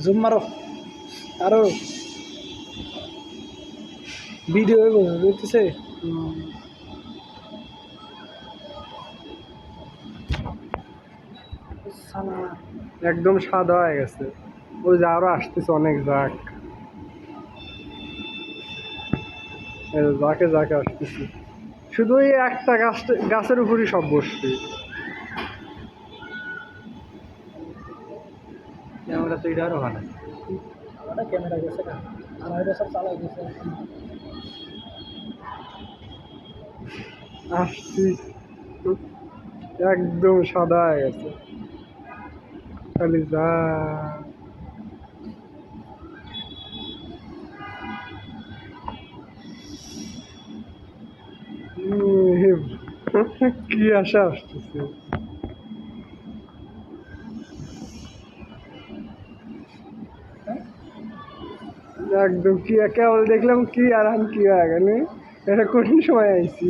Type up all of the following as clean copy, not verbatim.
Zoom মারো আরো video দেখতেছে। একদম সাদা হয়ে গেছে। ওই যে আরো আসতেছে অনেক জাক, জাকে জাকে আসতেছি। শুধু ওই একটা গাছের উপরই সব বসছে। ক্যামেরা তো এটা আরো ভালো। আমার ক্যামেরা গেছে না, 2.5 বছর চালাই গেছে। আসছি, একদম সাদা হয়ে গেছে খালি যা। কি আশা আসতেছে। একদম কি কেবল দেখলাম কি আর আমি কি হয়ে গেল, এটা কোন সময় আইছি।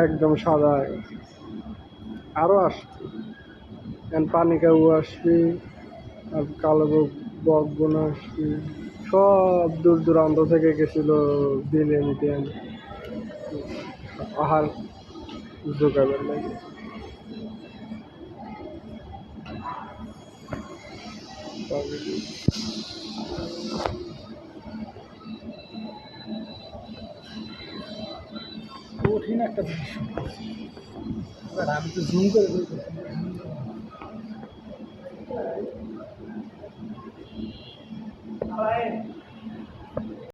একদম সাদা হয়ে গেছে। আরো আসছে, পানি কাউ আসবে, আর কালো বকগুলো আসবে। সব দূর দূরান্ত থেকে গেছিল দিলে নিতে আহার জোগাবের লাগে। কঠিন একটা জিনিস। আমি তো জুম করে